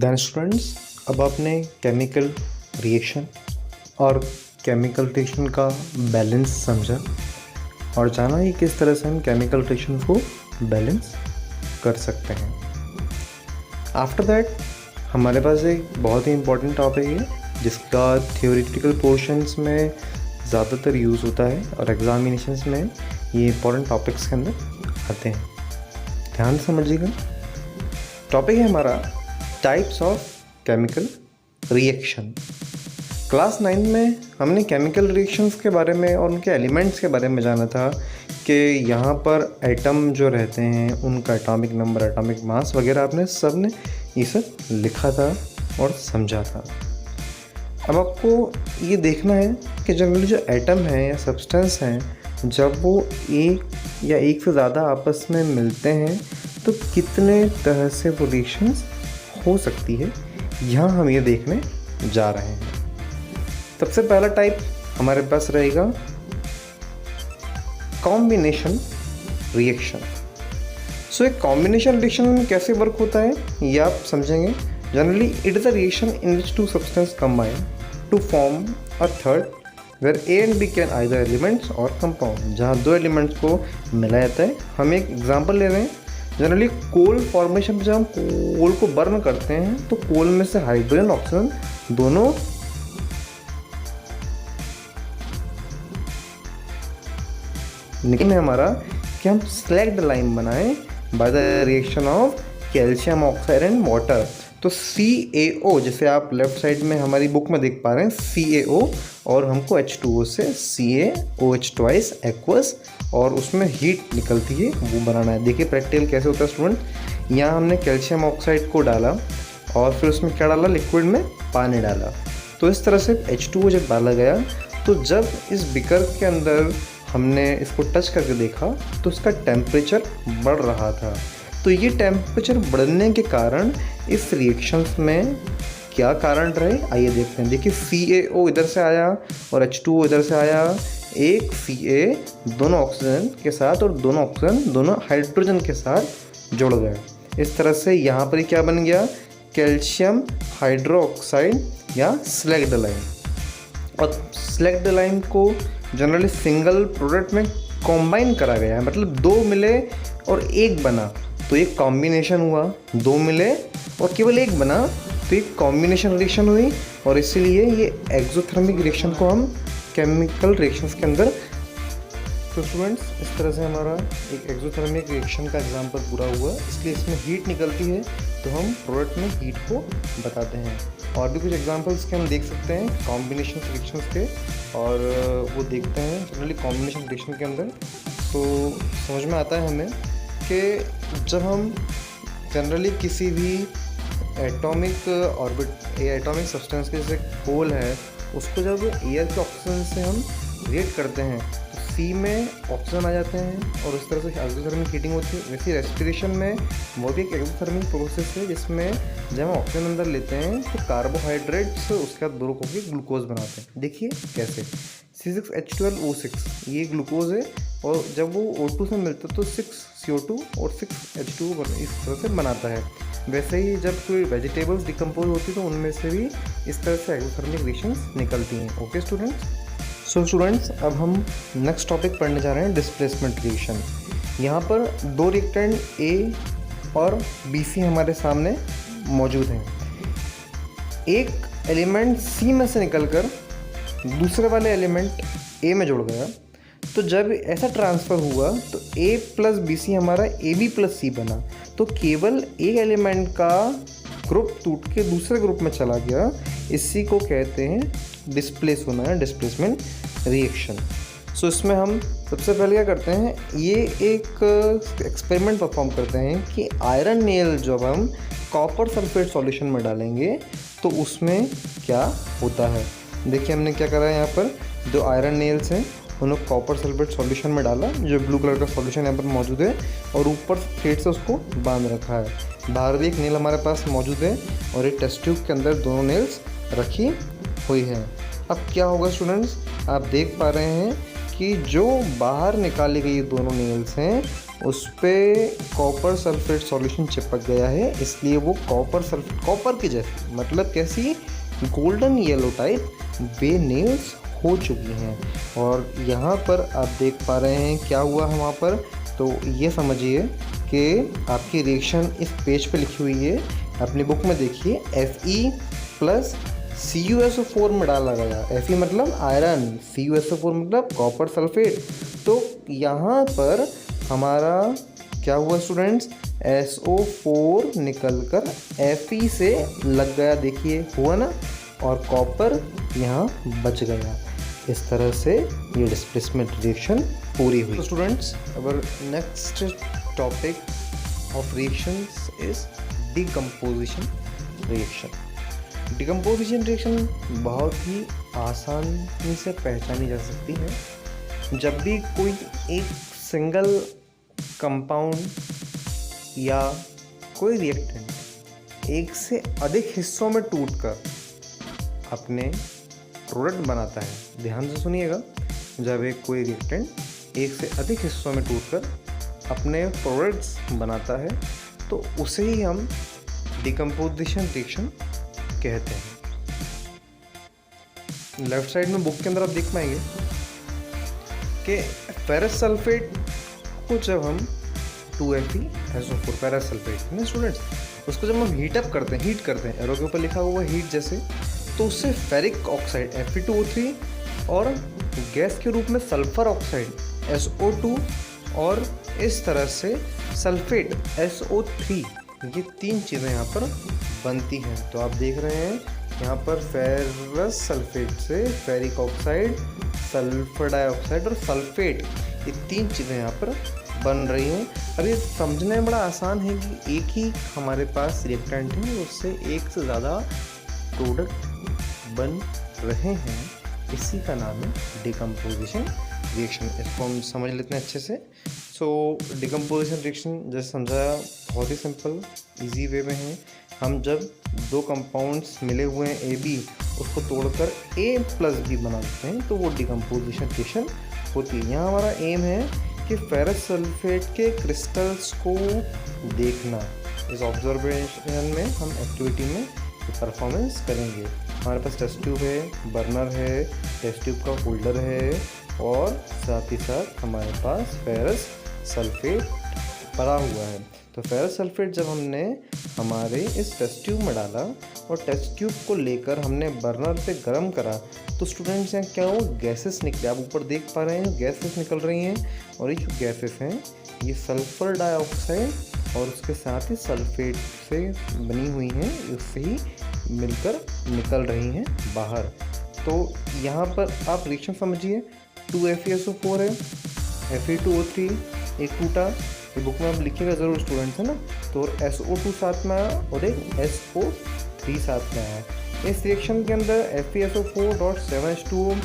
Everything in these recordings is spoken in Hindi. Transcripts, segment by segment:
देन स्टूडेंट्स, अब आपने केमिकल रिएक्शन और केमिकल रिएक्शन का बैलेंस समझा और जाना कि किस तरह से हम केमिकल रिएक्शन को बैलेंस कर सकते हैं। आफ्टर दैट हमारे पास एक बहुत ही इम्पोर्टेंट टॉपिक है जिसका थियोरेटिकल पोर्शंस में ज़्यादातर यूज़ होता है और एग्जामिनेशंस में ये इम्पोर्टेंट टॉपिक्स के अंदर आते हैं। ध्यान से समझिएगा। टॉपिक है हमारा types of chemical reaction. Class 9 में हमने केमिकल रिएक्शंस के बारे में और उनके एलिमेंट्स के बारे में जाना था कि यहाँ पर एटम जो रहते हैं उनका एटॉमिक नंबर, एटॉमिक मास वगैरह आपने सब ने ये सब लिखा था और समझा था। अब आपको ये देखना है कि जनरली जो एटम है या सब्सटेंस हैं जब वो एक या एक से ज़्यादा आपस में मिलते हैं तो कितने तरह से वो रिएक्शंस हो सकती है, यहाँ हम ये देखने जा रहे हैं। सबसे पहला टाइप हमारे पास रहेगा कॉम्बिनेशन रिएक्शन। सो एक कॉम्बिनेशन रिएक्शन कैसे वर्क होता है ये आप समझेंगे। Generally it is a reaction in which two substance combine to form a third where A and B can either elements और कंपाउंड, जहाँ दो एलिमेंट्स को मिलाया जाता है। हम एक एग्जांपल ले रहे हैं। जनरली कोल फॉर्मेशन में जब हम कोल को बर्न करते हैं तो कोल में से हाइड्रोजन ऑक्सीजन दोनों निकलने हमारा कि हम स्लैग्ड लाइम बनाएं by the reaction of calcium oxide and water. तो CaO जैसे आप लेफ्ट साइड में हमारी बुक में देख पा रहे हैं CaO, और हमको H2O से CaOH ट्वाइस एक्वस और उसमें हीट निकलती है वो बनाना है। देखिए प्रैक्टिकल कैसे होता है स्टूडेंट। यहाँ हमने कैल्शियम ऑक्साइड को डाला और फिर उसमें क्या डाला, लिक्विड में पानी डाला। तो इस तरह से H2O जब डाला गया तो जब इस बिकर के अंदर हमने इसको टच करके देखा तो इसका टेम्परेचर बढ़ रहा था। तो ये टेम्परेचर बढ़ने के कारण इस रिएक्शंस में क्या कारण रहे आइए देखते हैं। देखिए CaO इधर से आया और H2O इधर से आया, एक Ca दोनों ऑक्सीजन के साथ और दोनों ऑक्सीजन दोनों हाइड्रोजन के साथ जुड़ गए। इस तरह से यहाँ पर क्या बन गया, कैल्शियम हाइड्रोक्साइड या स्लैग्ड लाइम। और स्लैग्ड लाइम को जनरली सिंगल प्रोडक्ट में कॉम्बाइन करा गया है, मतलब दो मिले और एक बना तो एक कॉम्बिनेशन हुआ, दो मिले और केवल एक बना तो एक कॉम्बिनेशन रिएक्शन हुई। और इसीलिए ये एक्सोथर्मिक रिएक्शन को हम केमिकल रिएक्शंस के अंदर। तो स्टूडेंट्स इस तरह से हमारा एक एक्सोथर्मिक रिएक्शन का एग्जांपल पूरा हुआ। इसलिए इसमें हीट निकलती है तो हम प्रोडक्ट में हीट को बताते हैं। और भी कुछ एग्जांपल्स के हम देख सकते हैं कॉम्बिनेशन रिएक्शंस के, और वो देखते हैं जनरली कॉम्बिनेशन रिएक्शन के अंदर। तो समझ में आता है हमें कि जब हम जनरली किसी भी एटॉमिक ऑर्बिट या एटॉमिक सब्सटेंस के जैसे कोल है उसको जब एयर के ऑक्सीजन से हम रिएक्ट करते हैं तो C में ऑक्सीजन आ जाते हैं और उस तरह से एक्सोथर्मिक हीटिंग होती है। वैसे रेस्पिरेशन में वो भी एक एक्सोथर्मिक प्रोसेस है जिसमें जब हम ऑक्सीजन अंदर लेते हैं तो कार्बोहाइड्रेट्स उसके बाद दो होकर ग्लूकोज बनाते हैं। देखिए कैसे C6H12O6 ये ग्लूकोज है और जब वो O2 से मिलता है तो 6CO2 और 6H2O इस तरह से बनाता है। वैसे ही जब कोई वेजिटेबल्स डिकम्पोज होती है तो उनमें से भी इस तरह से एक्सोथर्मिक रिएक्शंस निकलती हैं। Okay students. सो स्टूडेंट्स अब हम नेक्स्ट टॉपिक पढ़ने जा रहे हैं डिस्प्लेसमेंट रिएक्शन। यहाँ पर दो रिएक्टेंट A और BC हमारे सामने मौजूद हैं। एक एलिमेंट C में से निकलकर दूसरे वाले एलिमेंट A में जुड़ गया। तो जब ऐसा ट्रांसफ़र हुआ तो A प्लस BC हमारा AB प्लस C बना। तो केवल एक एलिमेंट का ग्रुप टूट के दूसरे ग्रुप में चला गया, इसी को कहते हैं डिस्प्लेस होना है, डिस्प्लेसमेंट रिएक्शन। सो इसमें हम सबसे पहले क्या करते हैं, ये एक एक्सपेरिमेंट परफॉर्म करते हैं कि आयरन नेल जब हम कॉपर सल्फेट सॉल्यूशन में डालेंगे तो उसमें क्या होता है। देखिए हमने क्या करा है, यहाँ पर दो आयरन नेल्स हैं उन्हें कॉपर सल्फेट सॉल्यूशन में डाला, जो ब्लू कलर का सॉल्यूशन यहाँ पर मौजूद है, और ऊपर थ्रेड से उसको बांध रखा है। बाहर भी एक नेल हमारे पास मौजूद है और एक टेस्ट ट्यूब के अंदर दोनों नेल्स रखी हुई है। अब क्या होगा स्टूडेंट्स, आप देख पा रहे हैं कि जो बाहर निकाली गई दोनों नेल्स हैं उस पर कॉपर सल्फेट सॉल्यूशन चिपक गया है, इसलिए वो कॉपर सल्फेट, कॉपर की जैसी, मतलब कैसी, गोल्डन येलो टाइप वे नेल्स हो चुकी हैं। और यहाँ पर आप देख पा रहे हैं क्या हुआ है वहाँ पर। तो ये समझिए कि आपकी रिएक्शन इस पेज पे लिखी हुई है, अपनी बुक में देखिए, Fe+ CuSO4 में डाला गया। Fe मतलब आयरन, CuSO4 मतलब कॉपर सल्फेट। तो यहाँ पर हमारा क्या हुआ स्टूडेंट्स, SO4 निकलकर Fe से लग गया, देखिए हुआ ना, और कॉपर यहाँ बच गया। इस तरह से ये डिस्प्लेसमेंट रिएक्शन पूरी हुई। तो students, our next topic of reactions is decomposition reaction. Decomposition reaction बहुत ही आसानी से पहचानी जा सकती है। जब भी कोई एक सिंगल कंपाउंड या कोई रिएक्टेंट एक से अधिक हिस्सों में टूटकर अपने प्रोडक्ट बनाता है, ध्यान से सुनिएगा, जब एक कोई रिएक्टेंट एक से अधिक हिस्सों में टूटकर अपने प्रोडक्ट्स बनाता है तो उसे ही हम डिकम्पोजिशन रिएक्शन कहते हैं। लेफ्ट साइड में बुक के अंदर आप देख पाएंगे कि फेरस सल्फेट को जब हम 2FeSO4 फेरस सल्फेट ना स्टूडेंट्स, उसको जब हम हीट करते हैं, एरो के ऊपर लिखा हुआ हीट जैसे, तो उससे फेरिक ऑक्साइड Fe2O3 और गैस के रूप में सल्फर ऑक्साइड SO2 और इस तरह से सल्फेट SO3, ये 3 चीज़ें यहाँ पर बनती हैं। तो आप देख रहे हैं यहाँ पर फेरस सल्फेट से फेरिक ऑक्साइड, सल्फर डाइऑक्साइड और सल्फेट, ये 3 चीज़ें यहाँ पर बन रही हैं। अब ये समझने में बड़ा आसान है कि एक ही हमारे पास रिएक्टेंट है, उससे एक से ज़्यादा प्रोडक्ट बन रहे हैं, इसी का नाम है डिकम्पोजिशन रिएक्शन। इसको हम समझ लेते हैं अच्छे से। सो डिकम्पोजिशन रिएक्शन जैसे समझाया, बहुत ही सिंपल इजी वे में है। हम जब दो कंपाउंड्स मिले हुए हैं AB, उसको तोड़कर A+B बना देते हैं तो वो डिकम्पोजिशन रिएक्शन होती है। यहाँ हमारा एम है कि फेरस सल्फेट के क्रिस्टल्स को देखना। इस ऑब्जर्वेशन में हम एक्टिविटी में परफॉर्मेंस करेंगे। हमारे पास टेस्ट ट्यूब है, बर्नर है, टेस्ट ट्यूब का होल्डर है और साथ ही साथ हमारे पास फेरस सल्फेट भरा हुआ है। तो फेरस सल्फेट जब हमने हमारे इस टेस्ट ट्यूब में डाला और टेस्ट ट्यूब को लेकर हमने बर्नर पे गर्म करा तो स्टूडेंट्स यहाँ क्या हुआ, गैसेस निकले। आप ऊपर देख पा रहे हैं गैसेस निकल रही हैं और ये जो गैसेस हैं ये सल्फर डाइऑक्साइड और उसके साथ ही सल्फेट से बनी हुई हैं, उससे ही मिलकर निकल रही हैं बाहर। तो यहाँ पर आप रिएक्शन समझिए, 2FeSO4 है, Fe2O3 एक टूटा, ये बुक में आप लिखिएगा ज़रूर स्टूडेंट्स, है ना। तो SO2 साथ में आया और एक SO3 साथ में आया। इस रिएक्शन के अंदर FeSO4.7H2O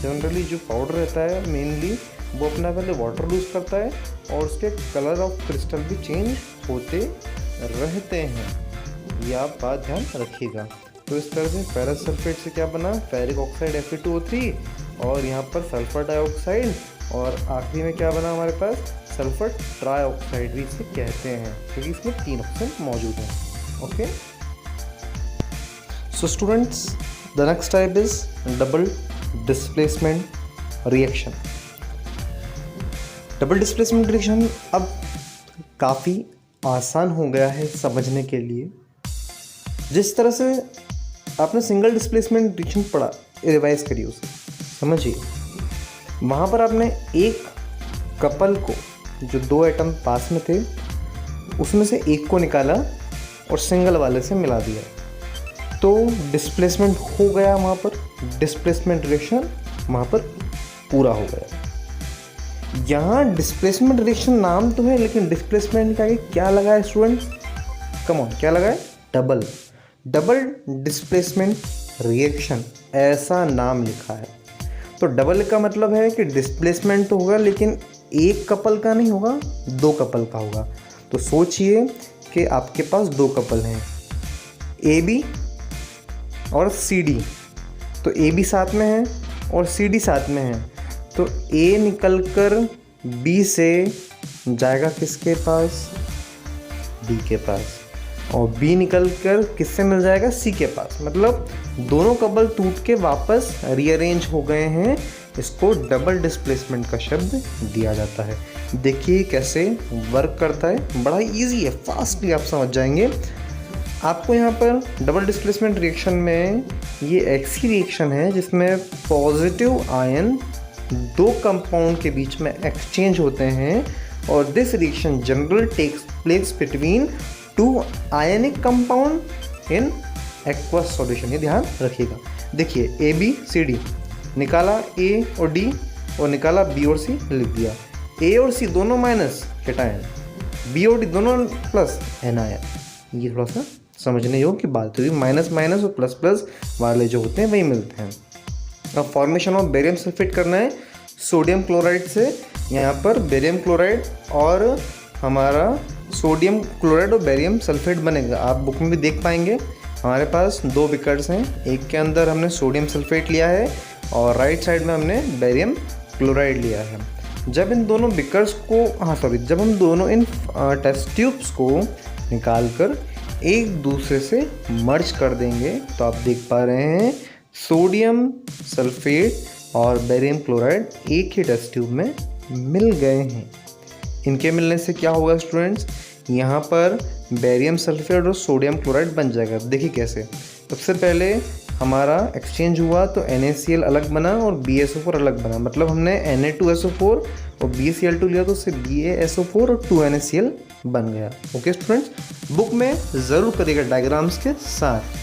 जनरली जो पाउडर रहता है मेनली वो अपना पहले वाटर लूज करता है और उसके कलर ऑफ क्रिस्टल भी चेंज होते रहते हैं, ये आप बात ध्यान रखिएगा। तो इस तरह से फेरस सल्फेट से क्या बना, फेरिक ऑक्साइड Fe2O3 और यहाँ पर सल्फर डाइऑक्साइड और आखिरी में क्या बना हमारे पास, सल्फर ट्राइऑक्साइड भी इसे कहते हैं क्योंकि इसमें 3 ऑप्शन मौजूद हैं। Okay, so students the next type is double displacement reaction. Double displacement reaction अब काफ़ी आसान हो गया है समझने के लिए। जिस तरह से आपने सिंगल डिस्प्लेसमेंट रिएक्शन पढ़ा, रिवाइज करिए उसे, समझिए। वहाँ पर आपने एक कपल को, जो 2 एटम पास में थे, उसमें से एक को निकाला और सिंगल वाले से मिला दिया, तो डिस्प्लेसमेंट हो गया वहाँ पर, डिस्प्लेसमेंट रिएक्शन वहाँ पर पूरा हो गया। यहाँ डिस्प्लेसमेंट रिएक्शन नाम तो है लेकिन डिस्प्लेसमेंट के आगे क्या लगा है स्टूडेंट्स, कम ऑन, क्या लगा है, डबल। डबल डिस्प्लेसमेंट रिएक्शन ऐसा नाम लिखा है। तो डबल का मतलब है कि डिस्प्लेसमेंट तो होगा लेकिन एक कपल का नहीं होगा, 2 कपल का होगा। तो सोचिए कि आपके पास 2 कपल हैं, AB और CD। तो AB साथ में है और CD साथ में है, तो A निकलकर B से जाएगा किसके पास, B के पास, और B निकल कर किससे मिल जाएगा, C के पास। मतलब दोनों कपल टूट के वापस रीअरेंज हो गए हैं। इसको डबल डिस्प्लेसमेंट का शब्द दिया जाता है। देखिए कैसे वर्क करता है, बड़ा इजी है, फास्टली आप समझ जाएंगे। आपको यहाँ पर डबल डिस्प्लेसमेंट रिएक्शन में ये ऐसी रिएक्शन है जिसमें पॉजिटिव आयन दो कंपाउंड के बीच में एक्सचेंज होते हैं, और this reaction general takes place between two ionic compound in aqueous solution. ये ध्यान रखिएगा। देखिए ए बी सी डी निकाला, ए और डी, और निकाला बी और सी, लिख दिया। ए और सी दोनों माइनस कैटायन, बी और डी दोनों प्लस एनायन। ये थोड़ा सा समझने योग्य बात हुई। माइनस माइनस और प्लस प्लस वाले जो होते हैं वही मिलते हैं। अब फॉर्मेशन ऑफ बेरियम सल्फेट करना है सोडियम क्लोराइड से। यहाँ पर बेरियम क्लोराइड और हमारा सोडियम क्लोराइड और बेरियम सल्फेट बनेगा। आप बुक में भी देख पाएंगे। हमारे पास दो बिकर्स हैं, एक के अंदर हमने सोडियम सल्फेट लिया है और राइट साइड में हमने बेरियम क्लोराइड लिया है। जब इन दोनों बिकर्स को जब हम दोनों इन टेस्ट ट्यूब्स को निकाल कर एक दूसरे से मर्ज कर देंगे तो आप देख पा रहे हैं सोडियम सल्फेट और बेरियम क्लोराइड एक ही टेस्ट ट्यूब में मिल गए हैं। इनके मिलने से क्या होगा स्टूडेंट्स, यहाँ पर बेरियम सल्फेट और सोडियम क्लोराइड बन जाएगा। देखिए कैसे। सबसे पहले हमारा एक्सचेंज हुआ तो NaCl अलग बना और BaSO4 अलग बना। मतलब हमने Na2SO4 और BaCl2 लिया तो उससे BaSO4 और 2NaCl बन गया। ओके स्टूडेंट्स, बुक में ज़रूर करिएगा डायग्राम्स के साथ।